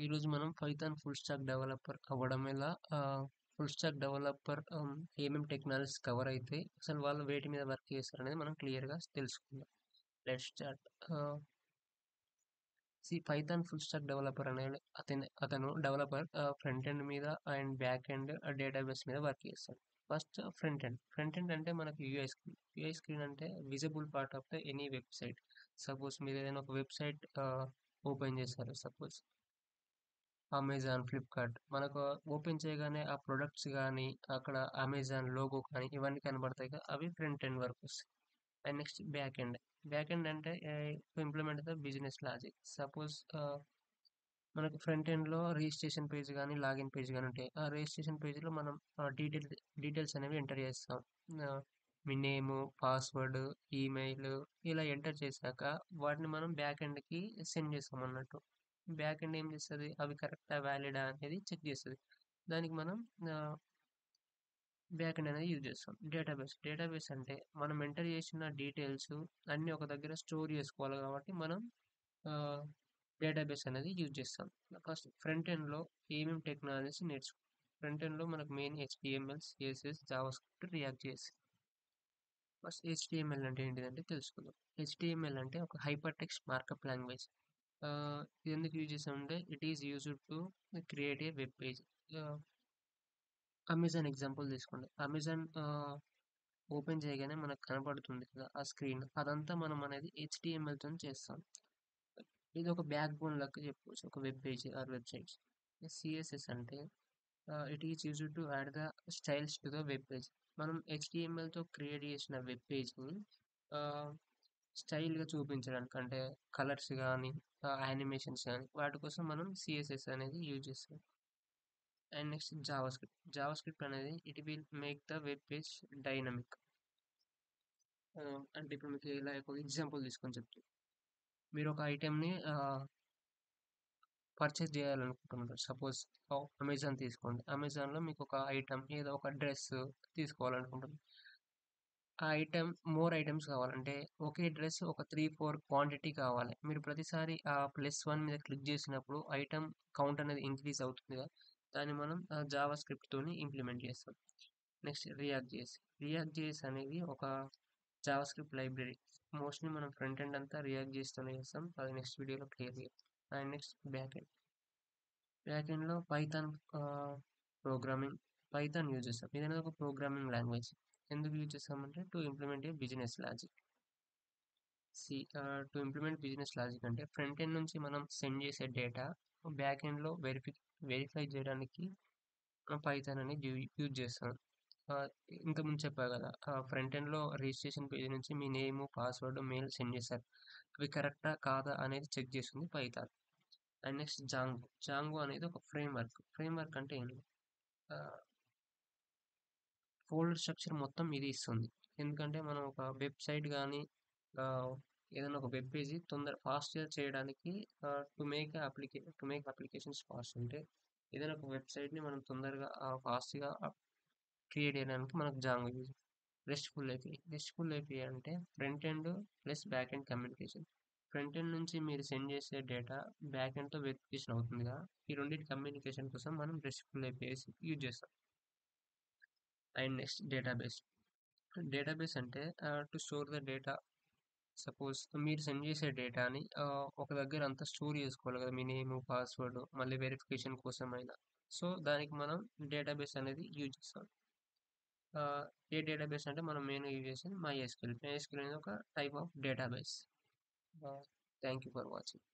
ఈరోజు మనం Python full stack developer అవ్వడం ఎలా? ఫుల్ స్టాక్ డెవలపర్ ఏమేం టెక్నాలజీస్ కవర్ అయితాయి? అసలు వాళ్ళు వేటి మీద వర్క్ చేస్తారనేది మనం క్లియర్‌గా తెలుసుకుందాం. Let's start. Python full stack developer అనేది అతను డెవలపర్ ఫ్రంట్ ఎండ్ మీద అండ్ బ్యాక్ ఎండ్ డేటాబేస్ మీద వర్క్ చేస్తాడు. First front end. Front end అంటే మనకి యూఐ స్క్రీన్. యూఐ స్క్రీన్ అంటే visible part of the any website. Suppose మీరు ఏదైనా ఒక వెబ్‌సైట్ ఓపెన్ చేశారు సపోజ్. Amazon, Flipkart. మనకు ఓపెన్ చేయగానే ఆ ప్రొడక్ట్స్ గానీ, అక్కడ అమెజాన్ లోగో కానీ ఇవన్నీ కనబడతాయి కదా! అవి ఫ్రంట్ ఎండ్ వర్కొస్తాయి. And next back end. Back end అంటే to implement the business logic. Suppose మనకు ఫ్రంట్ ఎండ్‌లో రిజిస్ట్రేషన్ పేజ్ గానీ, లాగిన్ పేజ్ గానీ ఉంటాయి. ఆ రిజిస్ట్రేషన్ పేజ్‌లో మనం డీటెయిల్స్ అనేవి ఎంటర్ చేస్తాం. ఆహ్, మీ నేము, పాస్వర్డ్, ఈమెయిల్ ఇలా ఎంటర్ చేశాక వాటిని మనం బ్యాక్ ఎండ్‌కి సెండ్ చేస్తామన్నట్టు. బ్యాక్ ఎండ్ ఏం చేస్తది? అవి కరెక్టా? వ్యాలిడా? అనేది చెక్ చేస్తది. దానికి మనం ఆహ్, బ్యాక్ ఎండ్ అనేది యూజ్ చేస్తాం. డేటాబేస్ అంటే మనం ఎంటర్ చేసిన డీటెయిల్స్ అన్నీ ఒక దగ్గర స్టోర్ చేసుకోవాలి కాబట్టి మనం ఆహ్, డేటాబేస్ అనేది యూజ్ చేస్తాం. ఫస్ట్ ఫ్రంట్ ఎండ్‌లో ఏమేం టెక్నాలజీస్ నేర్చుకుంటాం. ఫ్రంట్ ఎండ్‌లో మనకు main HTML, CSS, JavaScript, react JS. First HTML అంటే ఏంటిదంటే తెలుసుకుందాం. హెచ్‌టీఎంఎల్ అంటే ఒక హైపర్ టెక్స్ట్ మార్కప్ లాంగ్వేజ్. ఇది ఎందుకు యూజ్ చేసామంటే it is used to create a web page. ఆహ్, అమెజాన్ ఎగ్జాంపుల్ తీసుకోండి. అమెజాన్ ఓపెన్ చేయగానే మనకు కనపడుతుంది కదా! ఆ స్క్రీన్. అదంతా మనం అనేది హెచ్‌టీఎంఎల్‌తోని చేస్తాం. ఇది ఒక బ్యాక్ బోన్ లెక్క చెప్పుకోవచ్చు. ఒక web page or websites. CSS అంటే it is used to add the styles to the web page. మనం హెచ్‌టీఎంఎల్‌తో క్రియేట్ చేసిన వెబ్ పేజ్‌ని ఆహ్, స్టైల్‌గా చూపించడానికి అంటే కలర్స్ గానీ, యానిమేషన్స్ గానీ వాటి కోసం మనం సిఎస్ఎస్ అనేది యూజ్ చేస్తాం. And next JavaScript. జావాస్క్రిప్ట్ అనేది it will make the web page dynamic. అంటే ఇప్పుడు మీకు ఇలా ఒక ఎగ్జాంపుల్ తీసుకొని చెప్తాను. మీరు ఒక ఐటెమ్‌ని పర్చేస్ చేయాలనుకుంటున్నారు. సపోజ్ అమెజాన్ తీసుకోండి. అమెజాన్‌లో మీకు ఒక ఐటెమ్ ఏదో ఒక డ్రెస్ తీసుకోవాలనుకుంటున్నారు. ఆ ఐటెమ్ మోర్ ఐటెమ్స్ కావాలంటే ఒకే డ్రెస్ ఒక 3, 4 క్వాంటిటీ కావాలి. మీరు ప్రతిసారి ఆ +1 మీద క్లిక్ చేసినప్పుడు ఐటెమ్ కౌంట్ అనేది ఇంక్రీజ్ అవుతుంది కదా! దాన్ని మనం జావా స్క్రిప్ట్‌తోని ఇంప్లిమెంట్ చేస్తాం. Next react JS. React JS అనేది ఒక జావా స్క్రిప్ట్ లైబ్రరీ. మోస్ట్‌లీ మనం ఫ్రంట్ ఎండ్ అంతా రియాక్ట్ జేఎస్‌తోనే చేస్తాం. అది నెక్స్ట్ వీడియోలో క్లియర్‌గా చెప్తాం. And next back end. Back ఎండ్‌లో పైథాన్ పైథాన్ యూజ్ చేస్తాం. ఇదనేది ఒక ప్రోగ్రామింగ్ లాంగ్వేజ్. ఎందుకు యూజ్ చేస్తామంటే to implement A business logic. To implement business logic అంటే ఫ్రంట్ ఎండ్ నుంచి మనం సెండ్ చేసే డేటా బ్యాక్ ఎండ్‌లో వెరిఫై చేయడానికి పైథాన్ అనేది యూజ్ చేస్తాం. ఆహ్, ఇంతకుముందు చెప్పా కదా! ఫ్రంట్ ఎండ్‌లో రిజిస్ట్రేషన్ పేజ్ నుంచి మీ నేము, పాస్వర్డ్, మెయిల్ సెండ్ చేశారు. అవి కరెక్టా? కాదా? అనేది చెక్ చేస్తుంది Python. And next Django. Django అనేది ఒక ఫ్రేమ్‌వర్క్. ఫ్రేమ్‌వర్క్ అంటే ఏంటి? ఆహ్, ఫోల్డర్ స్ట్రక్చర్ మొత్తం ఇది ఇస్తుంది. ఎందుకంటే మనం ఒక వెబ్‌సైట్ గాని ఏదైనా ఒక వెబ్ పేజీ ఫాస్ట్‌గా చేయడానికి టు మేక్ అప్లికేషన్స్ ఫాస్ట్ అంటే ఏదైనా ఒక వెబ్‌సైట్‌ని మనం తొందరగా ఫాస్ట్‌గా క్రియేట్ చేయడానికి మనకు Django use. RESTful API. RESTful API అంటే front end plus back end communication. Front end నుంచి మీరు సెండ్ చేసే డేటా బ్యాక్ ఎండ్‌తో వెరిఫికేషన్ అవుతుందిగా. ఈ రెండిటి కమ్యూనికేషన్ కోసం మనం రెస్ట్‌ఫుల్ ఏపీఐస్ యూజ్ చేస్తాం. And next database. డేటాబేస్ అంటే to store the data. Suppose మీరు సెండ్ చేసే డేటాని ఒక దగ్గర అంతా స్టోర్ చేసుకోవాలి కదా! మీ నేము, పాస్వర్డ్ మళ్ళీ వెరిఫికేషన్ కోసమైనా. సో, దానికి మనం డేటాబేస్ అనేది యూజ్ చేస్తాం. ఏ డేటాబేస్ అంటే మనం మెయిన్‌గా యూజ్ చేసేది మైఎస్‌క్యూఎల్. మైఎస్‌క్యూఎల్ అనేది ఒక type of database. Thank you for watching.